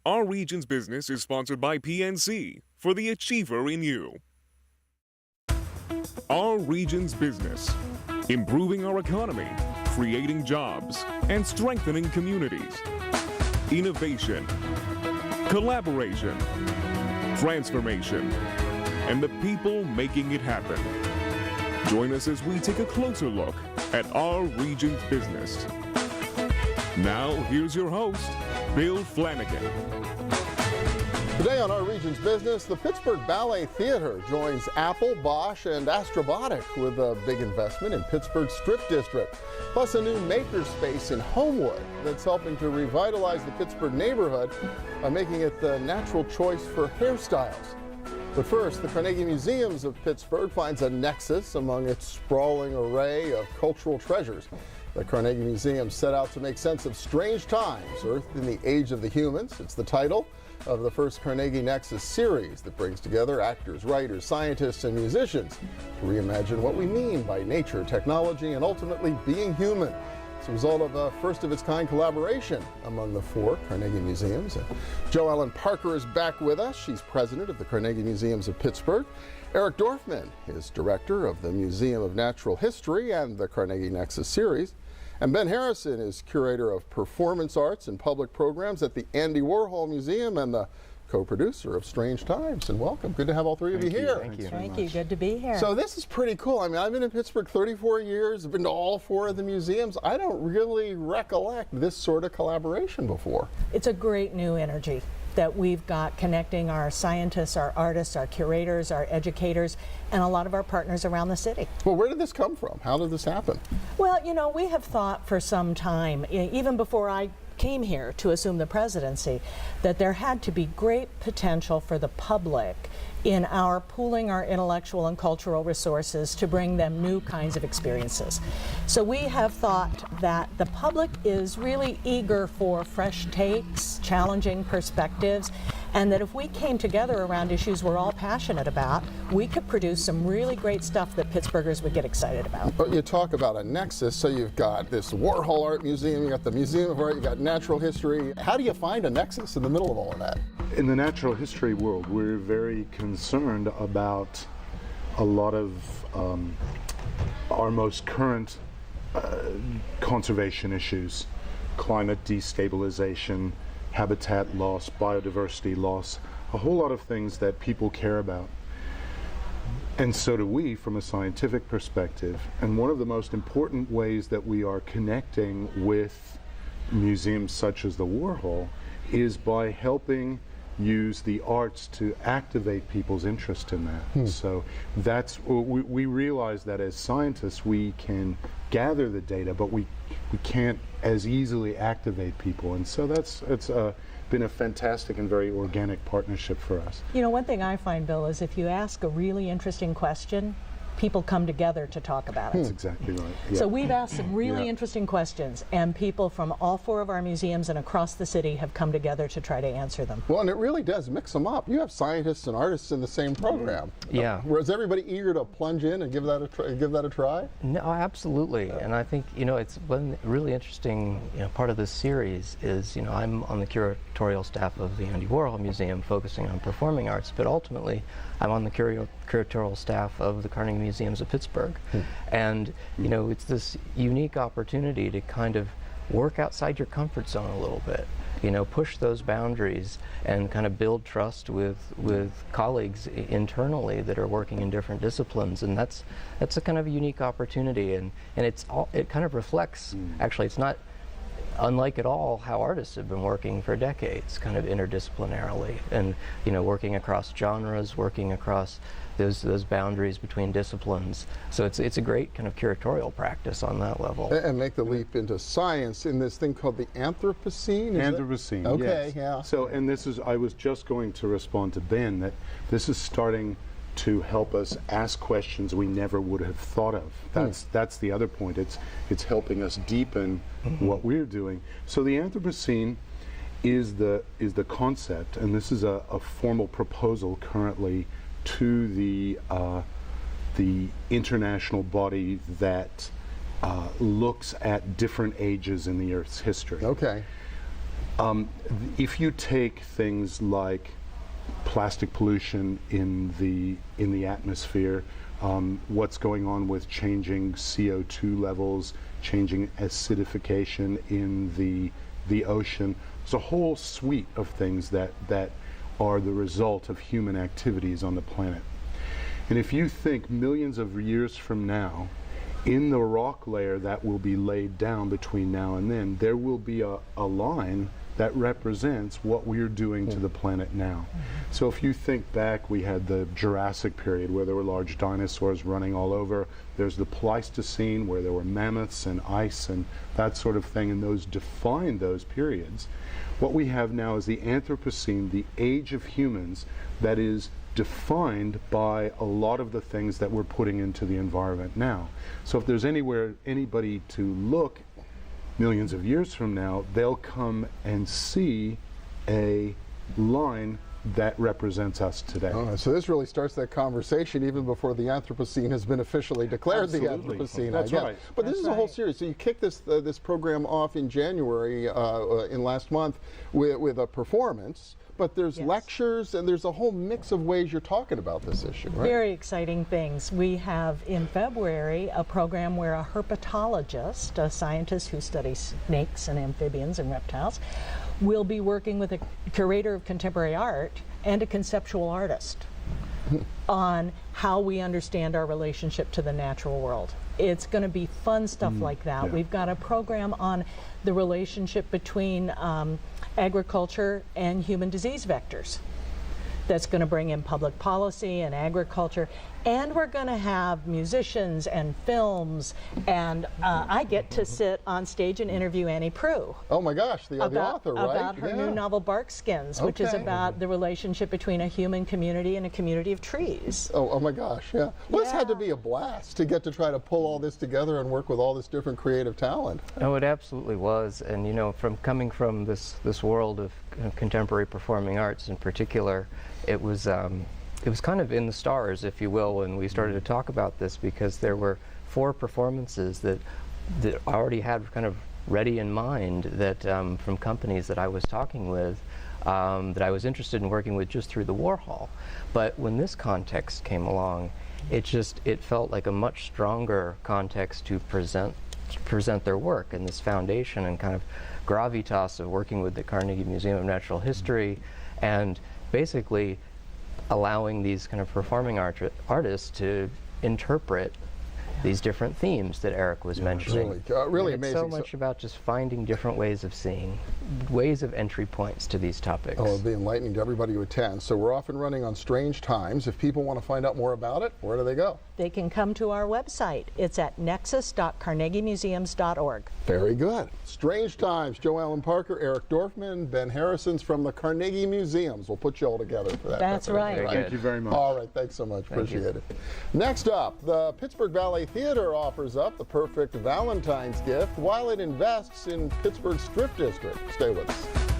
Our region's business is sponsored by PNC for the achiever in you. Our region's business, improving our economy, creating jobs, and strengthening communities. Innovation, collaboration, transformation, and the people making it happen. Join us as we take a closer look at our region's business. Now, here's your host, Bill Flanagan. Today on Our Region's Business, the Pittsburgh Ballet Theater joins Apple, Bosch, and Astrobotic with a big investment in Pittsburgh's Strip District, plus a new makerspace in Homewood that's helping to revitalize the Pittsburgh neighborhood by making it the natural choice for hairstyles. But first, the Carnegie Museums of Pittsburgh finds a nexus among its sprawling array of cultural treasures. The Carnegie Museum set out to make sense of strange times, Earth in the Age of the Humans. It's the title of the first Carnegie Nexus series that brings together actors, writers, scientists, and musicians to reimagine what we mean by nature, technology, and ultimately being human. It's a result of a first-of-its-kind collaboration among the four Carnegie Museums. Jo Ellen Parker is back with us. She's president of the Carnegie Museums of Pittsburgh. Eric Dorfman is director of the Museum of Natural History and the Carnegie Nexus series. And Ben Harrison is curator of performance arts and public programs at the Andy Warhol Museum and the co-producer of Strange Times. And welcome. Good to have all three of you here. Thank you. Good to be here. So this is pretty cool. I mean, I've been in Pittsburgh 34 years. I've been to all four of the museums. I don't really recollect this sort of collaboration before. It's a great new energy that we've got connecting our scientists, our artists, our curators, our educators, and a lot of our partners around the city. Well, where did this come from? How did this happen? Well, you know, we have thought for some time, even before I came here to assume the presidency, that there had to be great potential for the public in our pooling our intellectual and cultural resources to bring them new kinds of experiences. So we have thought that the public is really eager for fresh takes, challenging perspectives, and that if we came together around issues we're all passionate about, we could produce some really great stuff that Pittsburghers would get excited about. But you talk about a nexus, so you've got this Warhol Art Museum, you got the Museum of Art, you got natural history. How do you find a nexus in the middle of all of that? In the natural history world, we're very concerned about a lot of our most current conservation issues: climate destabilization, habitat loss, biodiversity loss, a whole lot of things that people care about. And so do we from a scientific perspective. And one of the most important ways that we are connecting with museums such as the Warhol is by helping use the arts to activate people's interest in that. So that's, we realize that as scientists we can gather the data, but we can't as easily activate people. And so it's been a fantastic and very organic partnership for us. You know, one thing I find, Bill, is if you ask a really interesting question, people come together to talk about it. That's exactly right. Yeah. So we've asked some really interesting questions, and people from all four of our museums and across the city have come together to try to answer them. Well, and it really does mix them up. You have scientists and artists in the same program. Yeah. Was everybody eager to plunge in and give that a try? No, absolutely. And I think, you know, it's one really interesting, part of this series is, I'm on the curatorial staff of the Andy Warhol Museum focusing on performing arts, but ultimately I'm on the curatorial staff of the Carnegie Museums of Pittsburgh. And, it's this unique opportunity to kind of work outside your comfort zone a little bit, push those boundaries and kind of build trust with colleagues internally that are working in different disciplines. And that's a kind of a unique opportunity. And it kind of reflects, actually, it's not unlike at all how artists have been working for decades, kind of interdisciplinarily, and working across genres, working across those boundaries between disciplines. So it's a great kind of curatorial practice on that level. And make the leap into science in this thing called the Anthropocene? Anthropocene, okay, yes. Yeah. So, and this is, I was just going to respond to Ben, that this is starting to help us ask questions we never would have thought of. That's the other point. It's helping us deepen what we're doing. So the Anthropocene is the concept, and this is a formal proposal currently to the international body that looks at different ages in the Earth's history. Okay. If you take things like plastic pollution in the atmosphere, what's going on with changing CO2 levels, changing acidification in the ocean, there's a whole suite of things that are the result of human activities on the planet. And if you think millions of years from now, in the rock layer that will be laid down between now and then, there will be a line that represents what we're doing to the planet now. So if you think back, we had the Jurassic period where there were large dinosaurs running all over. There's the Pleistocene where there were mammoths and ice and that sort of thing, and those defined those periods. What we have now is the Anthropocene, the age of humans, that is defined by a lot of the things that we're putting into the environment now. So if there's anybody to look millions of years from now, they'll come and see a line that represents us today. So this really starts that conversation even before the Anthropocene has been officially declared. Absolutely. The Anthropocene. That's right. But this is a whole series. So you kicked this program off in January, in last month, with a performance. But there's lectures and there's a whole mix of ways you're talking about this issue, right? Very exciting things. We have in February a program where a herpetologist, a scientist who studies snakes and amphibians and reptiles, will be working with a curator of contemporary art and a conceptual artist on how we understand our relationship to the natural world. It's going to be fun stuff like that. Yeah. We've got a program on the relationship between agriculture and human disease vectors that's going to bring in public policy and agriculture. And we're going to have musicians and films, and I get to sit on stage and interview Annie Proulx. Oh my gosh, the author, right? About her new novel Barkskins, which is about the relationship between a human community and a community of trees. Oh my gosh, yeah. Well, this had to be a blast to get to try to pull all this together and work with all this different creative talent. Oh, it absolutely was. And you know, from coming from this world of contemporary performing arts in particular, it was kind of in the stars, if you will, when we started to talk about this, because there were 4 performances that I already had kind of ready in mind that from companies that I was talking with, that I was interested in working with just through the Warhol. But when this context came along, it felt like a much stronger context to present their work, and this foundation and kind of gravitas of working with the Carnegie Museum of Natural History, and basically allowing these kind of performing artists to interpret these different themes that Eric was mentioning. Really it's amazing. so much about just finding different ways of seeing, ways of entry points to these topics. Oh, it'll be enlightening to everybody who attends. So we're off and running on Strange Times. If people want to find out more about it, where do they go? They can come to our website. It's at nexus.carnegiemuseums.org. Very good. Strange Times. Joe Allen Parker, Eric Dorfman, Ben Harrison's from the Carnegie Museums. We'll put you all together for that. That's right. Thank you very much. All right, thanks so much. Appreciate it. Next up, the Pittsburgh Ballet Theater offers up the perfect Valentine's gift while it invests in Pittsburgh's Strip District. Stay with us.